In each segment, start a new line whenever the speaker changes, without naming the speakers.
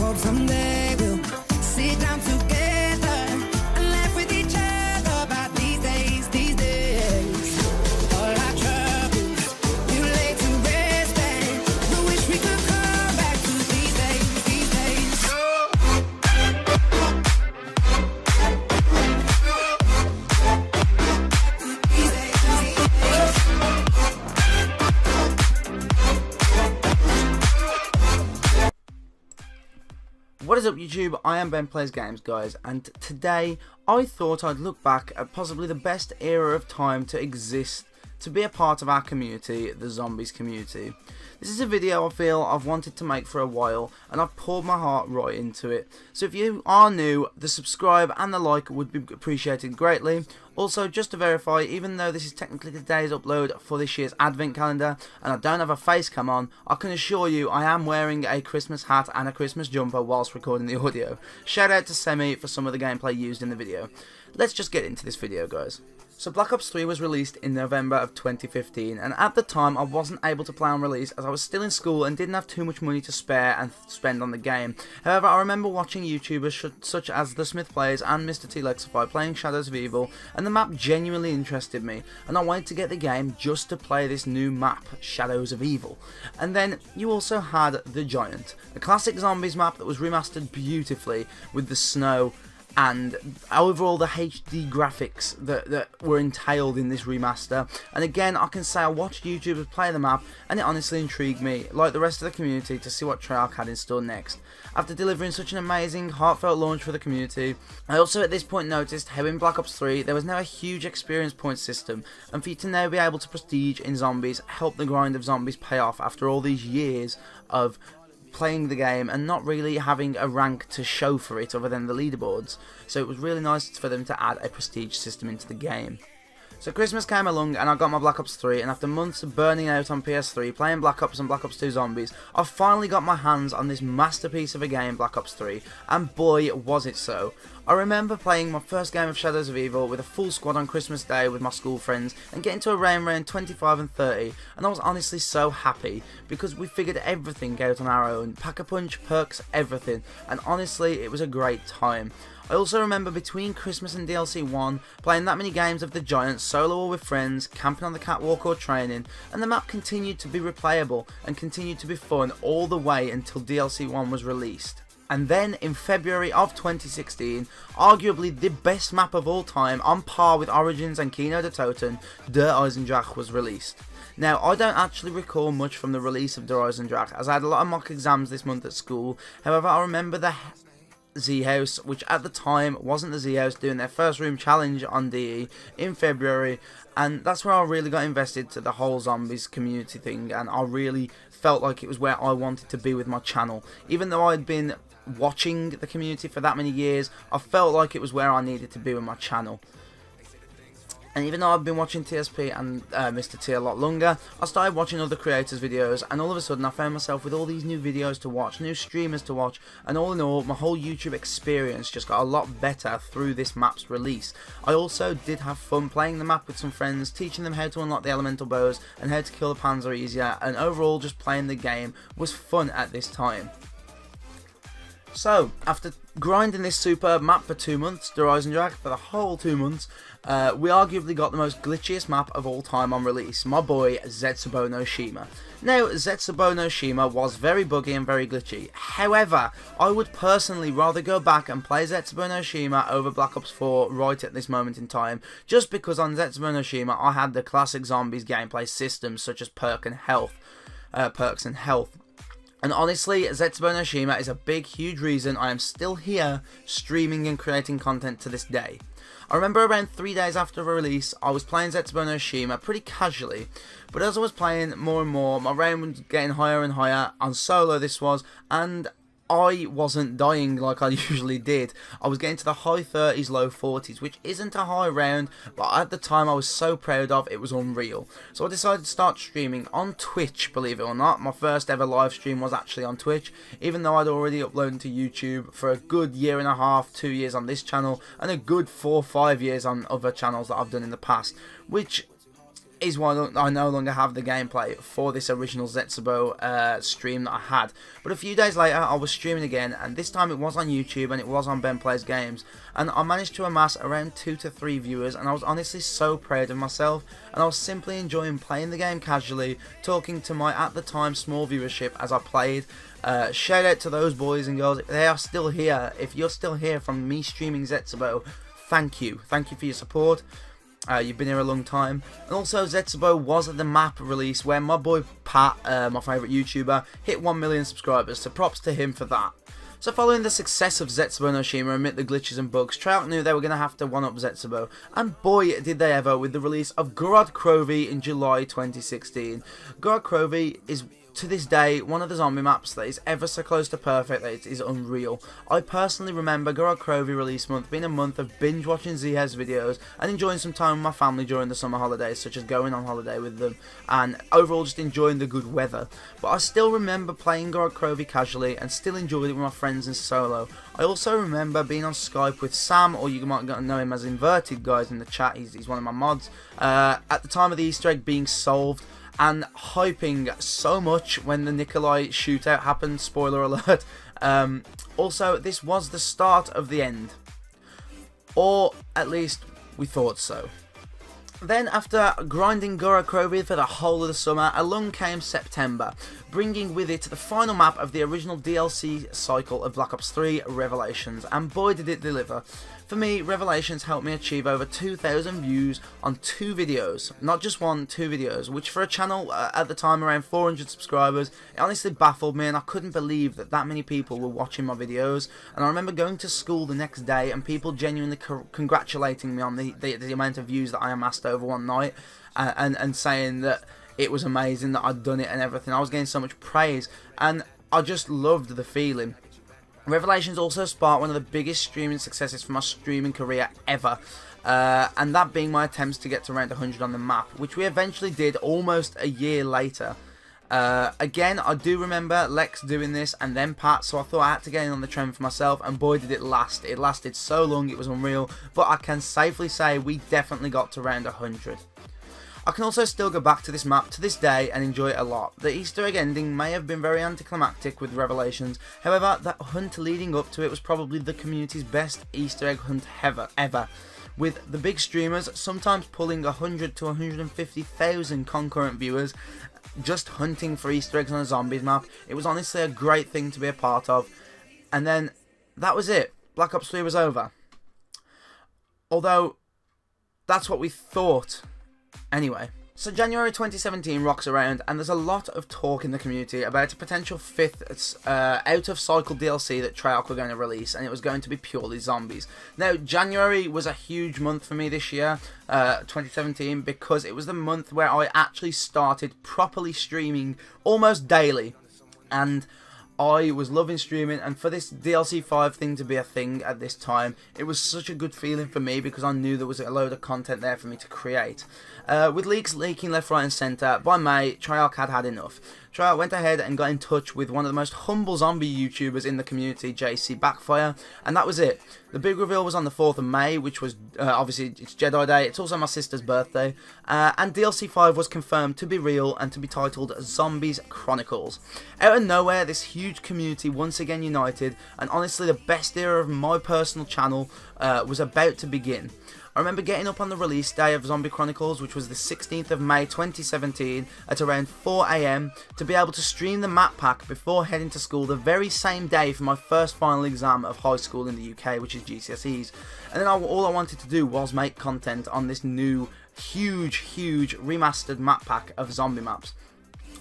hope someday we'll sit down together and laugh with each other about these days, these days. All our troubles you lay to rest, and we wish we could come back to these days, these days.
What is up YouTube, I am Ben Plays Games guys, and today I thought I'd look back at possibly the best era of time to exist, to be a part of our community, the Zombies community. This is a video I feel I've wanted to make for a while, and I've poured my heart right into it. So if you are new, the subscribe and the like would be appreciated greatly. Also, just to verify, even though this is technically today's upload for this year's advent calendar, and I don't have a face cam on, I can assure you I am wearing a Christmas hat and a Christmas jumper whilst recording the audio. Shout out to Semi for some of the gameplay used in the video. Let's just get into this video guys. So Black Ops 3 was released in November of 2015, and at the time I wasn't able to play on release as I was still in school and didn't have too much money to spare and spend on the game. However, I remember watching YouTubers such as The Smith Plays and Mr. T Lexify playing Shadows of Evil, and the map genuinely interested me, and I wanted to get the game just to play this new map, Shadows of Evil. And then you also had The Giant, a classic zombies map that was remastered beautifully with the snow and overall the HD graphics that were entailed in this remaster. And again, I can say I watched YouTubers play the map and it honestly intrigued me, like the rest of the community, to see what Treyarch had in store next. After delivering such an amazing, heartfelt launch for the community, I also at this point noticed how in Black Ops 3 there was now a huge experience point system, and for you to now be able to prestige in zombies helped the grind of zombies pay off after all these years of playing the game and not really having a rank to show for it other than the leaderboards. So it was really nice for them to add a prestige system into the game. So Christmas came along and I got my Black Ops 3, and after months of burning out on PS3 playing Black Ops and Black Ops 2 Zombies, I finally got my hands on this masterpiece of a game, Black Ops 3, and boy was it so. I remember playing my first game of Shadows of Evil with a full squad on Christmas Day with my school friends and getting to around 25 and 30, and I was honestly so happy because we figured everything out on our own, pack-a-punch, perks, everything, and honestly it was a great time. I also remember between Christmas and DLC 1 playing that many games of The Giant solo or with friends, camping on the catwalk or training, and the map continued to be replayable and continued to be fun all the way until DLC 1 was released. And then in February of 2016, arguably the best map of all time, on par with Origins and Kino der Toten, Der Eisendrache was released. Now, I don't actually recall much from the release of Der Eisendrache, as I had a lot of mock exams this month at school. However, I remember the Z-House, which at the time wasn't the Z-House, doing their first room challenge on DE in February, and that's where I really got invested to the whole zombies community thing, and I really felt like it was where I wanted to be with my channel. Even though I'd been watching the community for that many years, I felt like it was where I needed to be with my channel. And even though I've been watching TSP and Mr. T a lot longer, I started watching other creators' videos, and all of a sudden I found myself with all these new videos to watch, new streamers to watch, and all in all, my whole YouTube experience just got a lot better through this map's release. I also did have fun playing the map with some friends, teaching them how to unlock the elemental bows and how to kill the Panzer easier, and overall just playing the game was fun at this time. So, after grinding this superb map for 2 months, Der Eisendrache for the whole 2 months, we arguably got the most glitchiest map of all time on release, my boy Zetsubo no Shima. Now, Zetsubo no Shima was very buggy and very glitchy. However, I would personally rather go back and play Zetsubo no Shima over Black Ops 4 right at this moment in time, just because on Zetsubo no Shima I had the classic zombies gameplay systems such as perks and health. And honestly, Zetsubo no Shima is a big, huge reason I am still here streaming and creating content to this day. I remember around 3 days after the release, I was playing Zetsubo no Shima pretty casually, but as I was playing more and more, my rank was getting higher and higher, on solo this was, and I wasn't dying like I usually did. I was getting to the high 30s, low 40s, which isn't a high round, but at the time I was so proud of, it was unreal. So I decided to start streaming on Twitch, believe it or not. My first ever live stream was actually on Twitch, even though I'd already uploaded to YouTube for a good year and a half, 2 years on this channel, and a good 4 or 5 years on other channels that I've done in the past, which is why I no longer have the gameplay for this original Zetsubo stream that I had. But a few days later, I was streaming again, and this time it was on YouTube and it was on Ben Plays Games, and I managed to amass around 2 to 3 viewers, and I was honestly so proud of myself, and I was simply enjoying playing the game casually, talking to my, at the time, small viewership as I played. Shout out to those boys and girls, they are still here. If you're still here from me streaming Zetsubo, thank you for your support. You've been here a long time. And also, Zetsubo was at the map release where my boy Pat, my favourite YouTuber, hit 1 million subscribers, so props to him for that. So following the success of Zetsubo no Shima amid the glitches and bugs, Treyarch knew they were going to have to one-up Zetsubo, and boy did they ever with the release of Gorod Krovi in July 2016. Gorod Krovi is, to this day, one of the zombie maps that is ever so close to perfect that it is unreal. I personally remember Gorod Krovi release month being a month of binge watching Zhez videos and enjoying some time with my family during the summer holidays, such as going on holiday with them, and overall just enjoying the good weather. But I still remember playing Gorod Krovi casually and still enjoyed it with my friends in solo. I also remember being on Skype with Sam, or you might know him as Inverted guys in the chat, he's one of my mods, at the time of the Easter egg being solved, and hyping so much when the Nikolai shootout happened, spoiler alert. Also, this was the start of the end. Or, at least, we thought so. Then, after grinding Gorod Krovi for the whole of the summer, along came September, bringing with it the final map of the original DLC cycle of Black Ops 3, Revelations, and boy did it deliver. For me, Revelations helped me achieve over 2,000 views on 2 videos, not just 1, 2 videos, which for a channel at the time around 400 subscribers, it honestly baffled me, and I couldn't believe that that many people were watching my videos. And I remember going to school the next day and people genuinely congratulating me on the amount of views that I amassed over one night, and saying that it was amazing that I'd done it and everything. I was getting so much praise, and I just loved the feeling. Revelations also sparked one of the biggest streaming successes for my streaming career ever, and that being my attempts to get to around 100 on the map, which we eventually did almost a year later. Again, I do remember Lex doing this and then Pat, so I thought I had to get in on the trend for myself, and boy did it last. It lasted so long, it was unreal, but I can safely say we definitely got to around 100. I can also still go back to this map to this day and enjoy it a lot. The Easter egg ending may have been very anticlimactic with Revelations, however that hunt leading up to it was probably the community's best Easter egg hunt ever, with the big streamers sometimes pulling 100 to 150,000 concurrent viewers just hunting for Easter eggs on a zombies map. It was honestly a great thing to be a part of, and then that was it. Black Ops 3 was over. Although, that's what we thought. Anyway, so January 2017 rocks around, and there's a lot of talk in the community about a potential 5th out-of-cycle DLC that Treyarch were going to release, and it was going to be purely zombies. Now, January was a huge month for me this year, 2017, because it was the month where I actually started properly streaming almost daily, and I was loving streaming, and for this DLC 5 thing to be a thing at this time, it was such a good feeling for me because I knew there was a load of content there for me to create. With leaks leaking left, right and centre, by May, Treyarch had enough. Treyarch went ahead and got in touch with one of the most humble zombie YouTubers in the community, JC Backfire, and that was it. The big reveal was on the 4th of May, which was, obviously, it's Jedi Day, it's also my sister's birthday, and DLC 5 was confirmed to be real and to be titled Zombies Chronicles. Out of nowhere, this huge community once again united, and honestly the best era of my personal channel was about to begin. I remember getting up on the release day of Zombie Chronicles, which was the 16th of May 2017, at around 4 AM, to be able to stream the map pack before heading to school the very same day for my first final exam of high school in the UK, which is GCSEs. And then all I wanted to do was make content on this new, huge remastered map pack of zombie maps.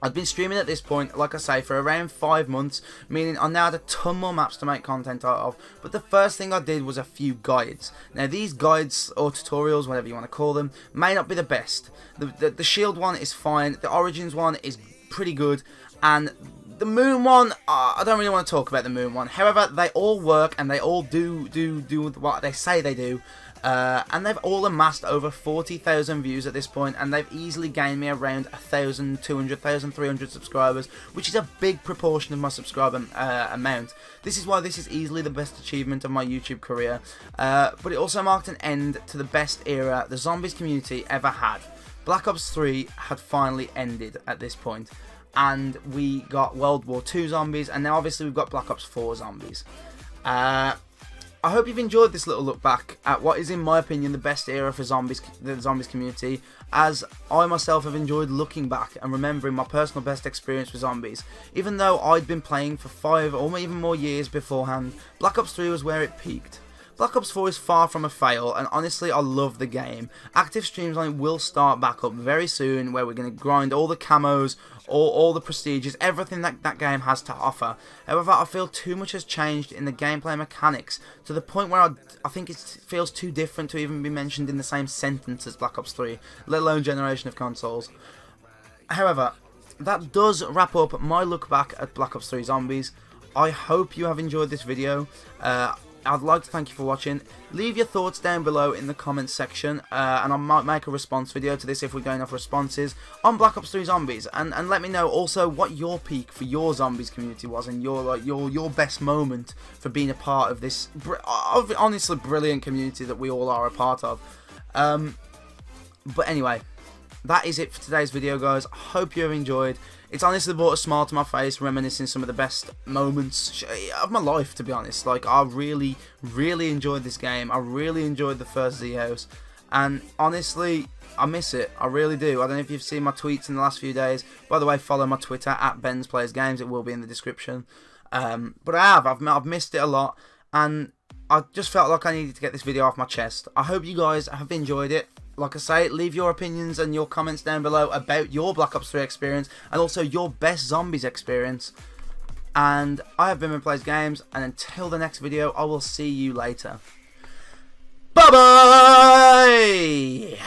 I'd been streaming at this point, like I say, for around 5 months, meaning I now had a ton more maps to make content out of, but the first thing I did was a few guides. Now these guides, or tutorials, whatever you want to call them, may not be the best. The Shield one is fine, the Origins one is pretty good, and the Moon one, I don't really want to talk about the Moon one. However, they all work, and they all do what they say they do. And they've all amassed over 40,000 views at this point, and they've easily gained me around 1,200, 1,300 subscribers, which is a big proportion of my subscriber amount. This is why this is easily the best achievement of my YouTube career, but it also marked an end to the best era the Zombies community ever had. Black Ops 3 had finally ended at this point, and we got World War II zombies, and now obviously we've got Black Ops 4 zombies. I hope you've enjoyed this little look back at what is, in my opinion, the best era for the zombies community, as I myself have enjoyed looking back and remembering my personal best experience with zombies. Even though I'd been playing for 5 or even more years beforehand, Black Ops 3 was where it peaked. Black Ops 4 is far from a fail, and honestly I love the game. Active streams on it will start back up very soon, where we're going to grind all the camos, all the prestiges, everything that game has to offer. However, I feel too much has changed in the gameplay mechanics, to the point where I think it feels too different to even be mentioned in the same sentence as Black Ops 3, let alone generation of consoles. However, that does wrap up my look back at Black Ops 3 Zombies. I hope you have enjoyed this video. I'd like to thank you for watching. Leave your thoughts down below in the comments section, and I might make a response video to this if we're going off responses on Black Ops 3 Zombies, and let me know also what your peak for your zombies community was, and your best moment for being a part of this honestly brilliant community that we all are a part of. But anyway, that is it for today's video, guys. I hope you have enjoyed. It's honestly brought a smile to my face, reminiscing some of the best moments of my life, to be honest. Like, I really, really enjoyed this game. I really enjoyed the first Z-House. And honestly, I miss it. I really do. I don't know if you've seen my tweets in the last few days. By the way, follow my Twitter at BensPlaysGames. It will be in the description. But I've missed it a lot. And I just felt like I needed to get this video off my chest. I hope you guys have enjoyed it. Like I say, leave your opinions and your comments down below about your Black Ops 3 experience, and also your best zombies experience. And I have been BenPlaysGames, and until the next video, I will see you later. Bye bye!